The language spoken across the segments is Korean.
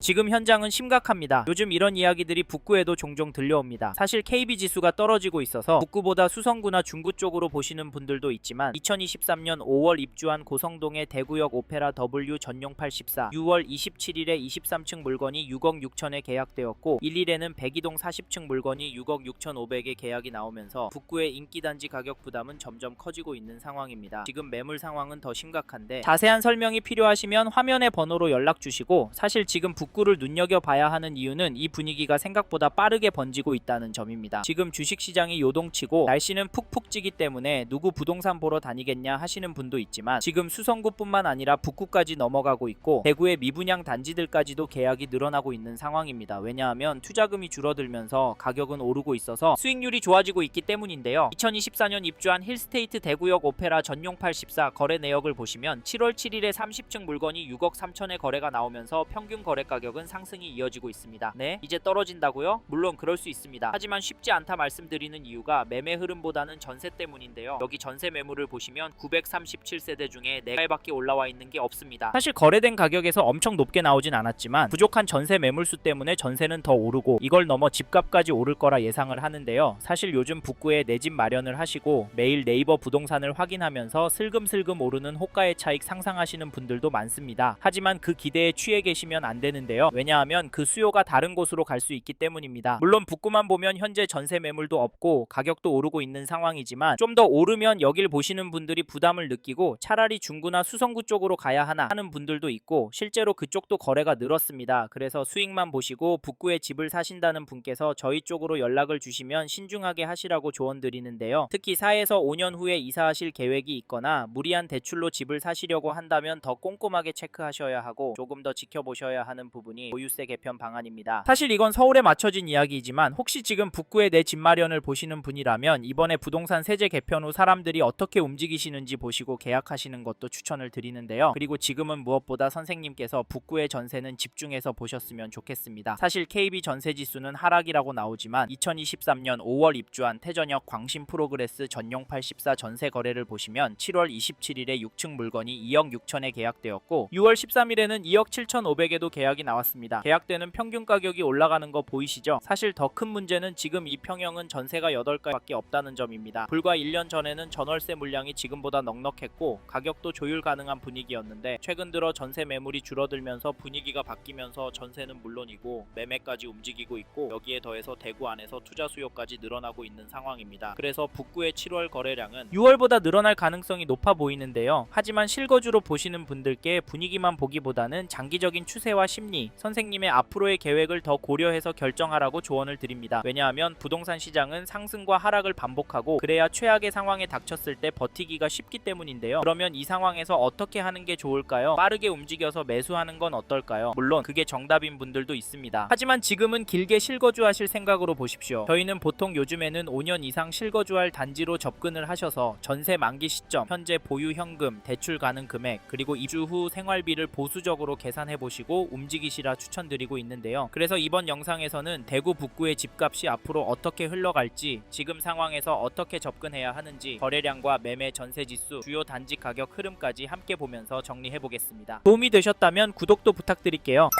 지금 현장은 심각합니다. 요즘 이런 이야기들이 북구에도 종종 들려옵니다. 사실 KB 지수가 떨어지고 있어서 북구보다 수성구나 중구 쪽으로 보시는 분들도 있지만 2023년 5월 입주한 고성동의 대구역 오페라 W 전용 84 6월 27일에 23층 물건이 6억 6천에 계약되었고 1일에는 백이동 40층 물건이 6억 6천5백에 계약이 나오면서 북구의 인기단지 가격 부담은 점점 커지고 있는 상황입니다. 지금 매물 상황은 더 심각한데 자세한 설명이 필요하시면 화면의 번호로 연락 주시고, 사실 지금 북구를 눈여겨봐야 하는 이유는 이 분위기가 생각보다 빠르게 번지고 있다는 점입니다. 지금 주식시장이 요동치고 날씨는 푹푹 찌기 때문에 누구 부동산 보러 다니겠냐 하시는 분도 있지만 지금 수성구뿐만 아니라 북구까지 넘어가고 있고 대구의 미분양 단지들까지도 계약이 늘어나고 있는 상황입니다. 왜냐하면 투자금이 줄어들면서 가격은 오르고 있어서 수익률이 좋아지고 있기 때문인데요. 2024년 입주한 힐스테이트 대구역 오페라 전용 84 거래 내역을 보시면 7월 7일에 30층 물건이 6억 3천에 거래가 나오면서 평균 거래 가격은 상승이 이어지고 있습니다. 네, 이제 떨어진다고요? 물론 그럴 수 있습니다. 하지만 쉽지 않다 말씀드리는 이유가 매매 흐름보다는 전세 때문인데요. 여기 전세 매물을 보시면 937세대 중에 4갈밖에 올라와 있는 게 없습니다. 사실 거래된 가격에서 엄청 높게 나오진 않았지만 부족한 전세 매물수 때문에 전세는 더 오르고 이걸 넘어 집값까지 오를 거라 예상을 하는데요. 사실 요즘 북구에 내 집 마련을 하시고 매일 네이버 부동산을 확인하면서 슬금슬금 오르는 호가의 차익 상상하시는 분들도 많습니다. 하지만 그 기대에 취해 계시면 안 되는데요. 왜냐하면 그 수요가 다른 곳으로 갈 수 있기 때문입니다. 물론 북구만 보면 현재 전세 매물도 없고 가격도 오르고 있는 상황이지만 좀 더 오르면 여길 보시는 분들이 부담을 느끼고 차라리 중구나 수성구 쪽으로 가야 하나 하는 분들도 있고 실제로 그쪽도 거래가 늘었습니다. 그래서 수익만 보시고 북구에 집을 사신다는 분께서 저희 쪽으로 연락을 주시면 신중하게 하시라고 조언드리는데요. 특히 4에서 5년 후에 이사하실 계획이 있거나 무리한 대출로 집을 사시려고 한다면 더 꼼꼼하게 체크하셔야 하고 조금 더 지켜보셔야 하는 부분이 보유세 개편 방안입니다. 사실 이건 서울에 맞춰진 이야기이지만 혹시 지금 북구에 내 집 마련을 보시는 분이라면 이번에 부동산 세제 개편 후 사람들이 어떻게 움직이시는지 보시고 계약하시는 것도 추천을 드리는데요. 그리고 지금은 무엇보다 선생님께서 북구의 전세는 집중해서 보셨으면 좋겠습니다. 사실 KB 전세지수는 하락이라고 나오지만 2023년 5월 입주한 태전역 광신 프로그레스 전용 84 전세 거래를 보시면 7월 27일에 6층 물건이 2억 6천에 계약되었고 6월 13일에는 2억 7천5백에도 계약이 나왔습니다. 계약되는 평균 가격이 올라가는 거 보이시죠? 사실 더 큰 문제는 지금 이 평형은 전세가 8가밖에 없다는 점입니다. 불과 1년 전에는 전월세 물량이 지금보다 넉넉했고 가격도 조율 가능한 분위기였는데 최근 들어 전세 매물이 줄어들면서 분위기가 바뀌면서 전세는 물론이고 매매까지 움직이고 있고 여기에 더해서 대구 안에서 투자 수요까지 늘어나고 있는 상황입니다. 그래서 북구의 7월 거래량은 6월보다 늘어날 가능성이 높아 보이는데요. 하지만 실거주로 보시는 분들께 분위기만 보기보다는 장기적인 추세와 심리, 선생님의 앞으로의 계획을 더 고려해서 결정하라고 조언을 드립니다. 왜냐하면 부동산 시장은 상승과 하락을 반복하고 그래야 최악의 상황에 닥쳤을 때 버티기가 쉽기 때문인데요. 그러면 이 상황에서 어떻게 하는 게 좋을까요? 빠르게 움직여서 매수하는 건 어떨까요? 물론 그게 정답인 분들도 있습니다. 하지만 지금은 길게 실거주하실 생각으로 보십시오. 저희는 보통 요즘에는 5년 이상 실거주할 단지로 접근을 하셔서 전세 만기 시점, 현재 보유 현금, 대출 가능 금액, 그리고 입주 후 생활비를 보수적으로 계산해 보시고 움직이시라 추천드리고 있는데요. 그래서 이번 영상에서는 대구 북구의 집값이 앞으로 어떻게 흘러갈지, 지금 상황에서 어떻게 접근해야 하는지, 거래량과 매매 전세 지수, 주요 단지 가격 흐름까지 함께 보면서 정리해 보겠습니다. 도움이 되셨다면 구독도 부탁드릴게요.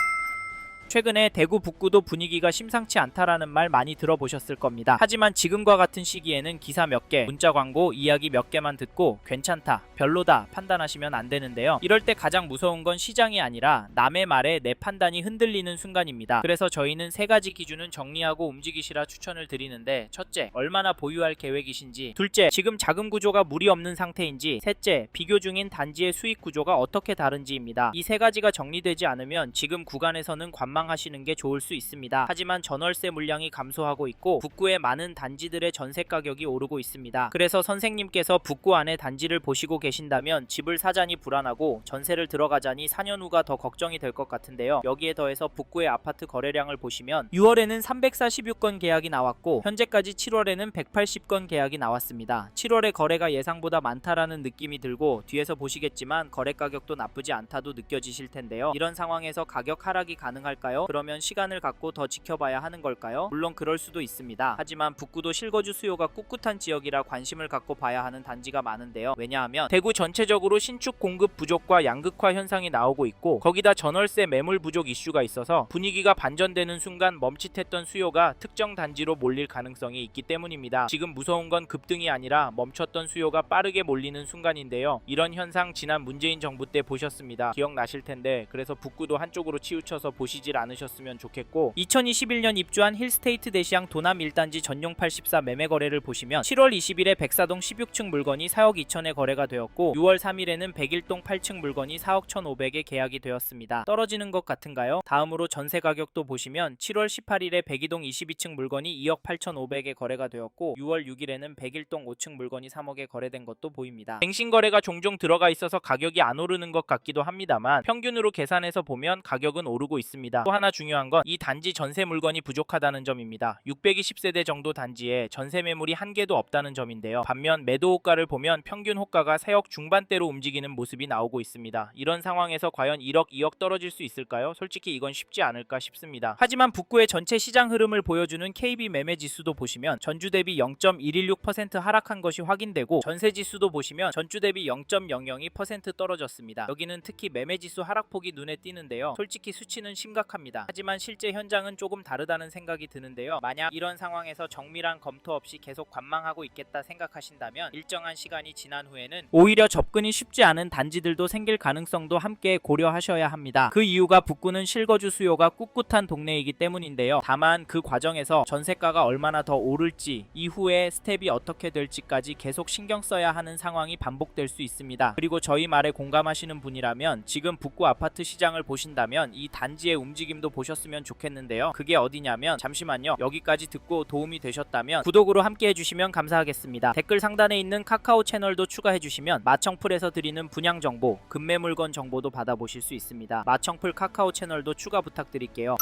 최근에 대구 북구도 분위기가 심상치 않다라는 말 많이 들어보셨을 겁니다. 하지만 지금과 같은 시기에는 기사 몇 개, 문자 광고, 이야기 몇 개만 듣고 괜찮다, 별로다 판단하시면 안 되는데요. 이럴 때 가장 무서운 건 시장이 아니라 남의 말에 내 판단이 흔들리는 순간입니다. 그래서 저희는 3가지 기준은 정리하고 움직이시라 추천을 드리는데, 첫째, 얼마나 보유할 계획이신지, 둘째, 지금 자금 구조가 무리 없는 상태인지, 셋째, 비교 중인 단지의 수익 구조가 어떻게 다른지입니다. 이 3가지가 정리되지 않으면 지금 구간에서는 하시는 게 좋을 수 있습니다. 하지만 전월세 물량이 감소하고 있고 북구의 많은 단지들의 전세 가격이 오르고 있습니다. 그래서 선생님께서 북구 안에 단지를 보시고 계신다면 집을 사자니 불안하고 전세를 들어가자니 4년 후가 더 걱정이 될 것 같은데요. 여기에 더해서 북구의 아파트 거래량을 보시면 6월에는 346건 계약이 나왔고 현재까지 7월에는 180건 계약이 나왔습니다. 7월의 거래가 예상보다 많다라는 느낌이 들고 뒤에서 보시겠지만 거래 가격도 나쁘지 않다도 느껴지실 텐데요. 이런 상황에서 가격 하락이 가능할까요? 아닐까요? 그러면 시간을 갖고 더 지켜봐야 하는 걸까요? 물론 그럴 수도 있습니다. 하지만 북구도 실거주 수요가 꿋꿋한 지역이라 관심을 갖고 봐야 하는 단지가 많은데요. 왜냐하면 대구 전체적으로 신축 공급 부족과 양극화 현상이 나오고 있고, 거기다 전월세 매물 부족 이슈가 있어서 분위기가 반전되는 순간 멈칫했던 수요가 특정 단지로 몰릴 가능성이 있기 때문입니다. 지금 무서운 건 급등이 아니라 멈췄던 수요가 빠르게 몰리는 순간인데요. 이런 현상 지난 문재인 정부 때 보셨습니다. 기억나실 텐데, 그래서 북구도 한쪽으로 치우쳐서 보시질 않으셨으면 좋겠고, 2021년 입주한 힐스테이트 대시양 도남 1단지 전용 84 매매 거래를 보시면 7월 20일에 백사동 16층 물건이 4억 2천에 거래가 되었고, 6월 3일에는 101동 8층 물건이 4억 1,500에 계약이 되었습니다. 떨어지는 것 같은가요? 다음으로 전세 가격도 보시면 7월 18일에 102동 22층 물건이 2억 8,500에 거래가 되었고, 6월 6일에는 101동 5층 물건이 3억에 거래된 것도 보입니다. 갱신 거래가 종종 들어가 있어서 가격이 안 오르는 것 같기도 합니다만, 평균으로 계산해서 보면 가격은 오르고 있습니다. 또 하나 중요한 건 이 단지 전세 물건이 부족하다는 점입니다. 620세대 정도 단지에 전세 매물이 한 개도 없다는 점인데요. 반면 매도 호가를 보면 평균 호가가 3억 중반대로 움직이는 모습이 나오고 있습니다. 이런 상황에서 과연 1억, 2억 떨어질 수 있을까요? 솔직히 이건 쉽지 않을까 싶습니다. 하지만 북구의 전체 시장 흐름을 보여주는 KB 매매 지수도 보시면 전주 대비 0.116% 하락한 것이 확인되고, 전세 지수도 보시면 전주 대비 0.002% 떨어졌습니다. 여기는 특히 매매 지수 하락폭이 눈에 띄는데요. 솔직히 수치는 심각합니다. 하지만 실제 현장은 조금 다르다는 생각이 드는데요. 만약 이런 상황에서 정밀한 검토 없이 계속 관망하고 있겠다 생각하신다면, 일정한 시간이 지난 후에는 오히려 접근이 쉽지 않은 단지들도 생길 가능성도 함께 고려하셔야 합니다. 그 이유가 북구는 실거주 수요가 꿋꿋한 동네이기 때문인데요. 다만 그 과정에서 전세가가 얼마나 더 오를지, 이후에 스텝이 어떻게 될지까지 계속 신경 써야 하는 상황이 반복될 수 있습니다. 그리고 저희 말에 공감하시는 분이라면 지금 북구 아파트 시장을 보신다면 이 단지의 움직임도 보셨으면 좋겠는데요. 그게 어디냐면, 잠시만요. 여기까지 듣고 도움이 되셨다면 구독으로 함께 해주시면 감사하겠습니다. 댓글 상단에 있는 카카오 채널도 추가해주시면 마청풀에서 드리는 분양 정보, 급매 물건 정보도 받아보실 수 있습니다. 마청풀 카카오 채널도 추가 부탁드릴게요.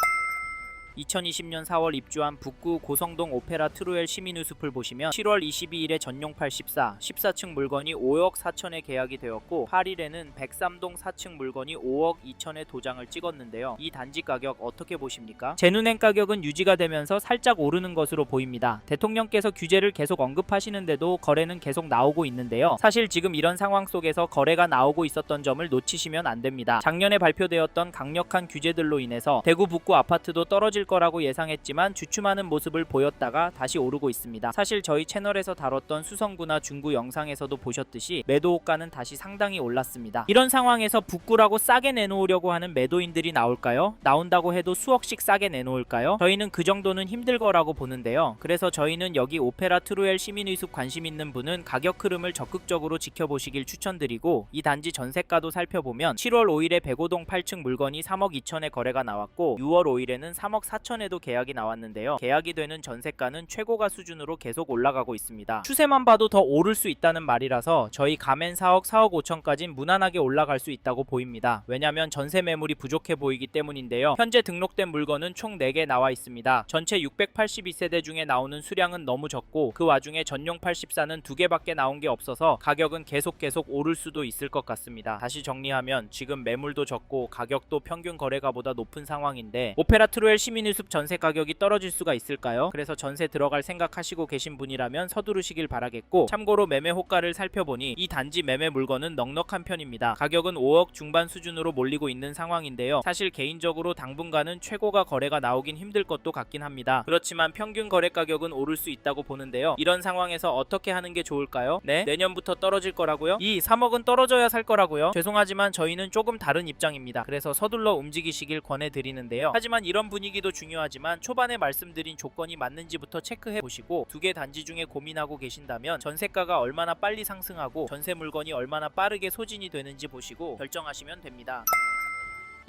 2020년 4월 입주한 북구 고성동 오페라 트루엘 시민의 숲을 보시면 7월 22일에 전용 84, 14층 물건이 5억 4천에 계약이 되었고, 8일에는 103동 4층 물건이 5억 2천에 도장을 찍었는데요. 이 단지 가격 어떻게 보십니까? 재눈행 가격은 유지가 되면서 살짝 오르는 것으로 보입니다. 대통령께서 규제를 계속 언급하시는데도 거래는 계속 나오고 있는데요. 사실 지금 이런 상황 속에서 거래가 나오고 있었던 점을 놓치시면 안 됩니다. 작년에 발표되었던 강력한 규제들로 인해서 대구 북구 아파트도 떨어질 거라고 예상했지만 주춤하는 모습을 보였다가 다시 오르고 있습니다. 사실 저희 채널에서 다뤘던 수성구나 중구 영상에서도 보셨듯이 매도 호가는 다시 상당히 올랐습니다. 이런 상황에서 북구라고 싸게 내놓으려고 하는 매도인들이 나올까요? 나온다고 해도 수억씩 싸게 내놓을까요? 저희는 그 정도는 힘들 거라고 보는데요. 그래서 저희는 여기 오페라 트루엘 시민의 숲 관심 있는 분은 가격 흐름을 적극적으로 지켜보시길 추천드리고, 이 단지 전세가도 살펴보면 7월 5일에 105동 8층 물건이 3억 2천에 거래가 나왔고, 6월 5일에는 3억 4천에도 계약이 나왔는데요. 계약이 되는 전세가는 최고가 수준으로 계속 올라가고 있습니다. 추세만 봐도 더 오를 수 있다는 말이라서 저희 가맨 4억, 4억 5천까진 무난하게 올라갈 수 있다고 보입니다. 왜냐면 전세 매물이 부족해 보이기 때문인데요. 현재 등록된 물건은 총 4개 나와 있습니다. 전체 682세대 중에 나오는 수량은 너무 적고, 그 와중에 전용 84는 2개밖에 나온 게 없어서 가격은 계속 오를 수도 있을 것 같습니다. 다시 정리하면 지금 매물도 적고 가격도 평균 거래가보다 높은 상황인데 오페라 트루엘 시민의 숲 전세 가격이 떨어질 수가 있을까요? 그래서 전세 들어갈 생각하시고 계신 분이라면 서두르시길 바라겠고, 참고로 매매 호가를 살펴보니 이 단지 매매 물건은 넉넉한 편입니다. 가격은 5억 중반 수준으로 몰리고 있는 상황인데요. 사실 개인적으로 당분간은 최고가 거래가 나오긴 힘들 것도 같긴 합니다. 그렇지만 평균 거래 가격은 오를 수 있다고 보는데요. 이런 상황에서 어떻게 하는 게 좋을까요? 네? 내년부터 떨어질 거라고요? 이 3억은 떨어져야 살 거라고요? 죄송하지만 저희는 조금 다른 입장입니다. 그래서 서둘러 움직이시길 권해드리는데요. 하지만 이런 분위기도 중요하지만 초반에 말씀드린 조건이 맞는지부터 체크해 보시고, 2개 단지 중에 고민하고 계신다면 전세가가 얼마나 빨리 상승하고 전세 물건이 얼마나 빠르게 소진이 되는지 보시고 결정하시면 됩니다.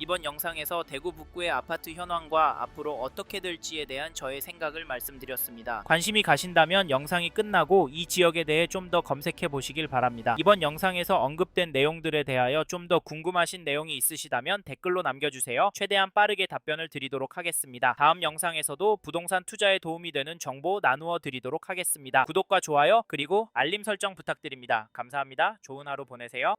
이번 영상에서 대구 북구의 아파트 현황과 앞으로 어떻게 될지에 대한 저의 생각을 말씀드렸습니다. 관심이 가신다면 영상이 끝나고 이 지역에 대해 좀 더 검색해 보시길 바랍니다. 이번 영상에서 언급된 내용들에 대하여 좀 더 궁금하신 내용이 있으시다면 댓글로 남겨주세요. 최대한 빠르게 답변을 드리도록 하겠습니다. 다음 영상에서도 부동산 투자에 도움이 되는 정보 나누어 드리도록 하겠습니다. 구독과 좋아요 그리고 알림 설정 부탁드립니다. 감사합니다. 좋은 하루 보내세요.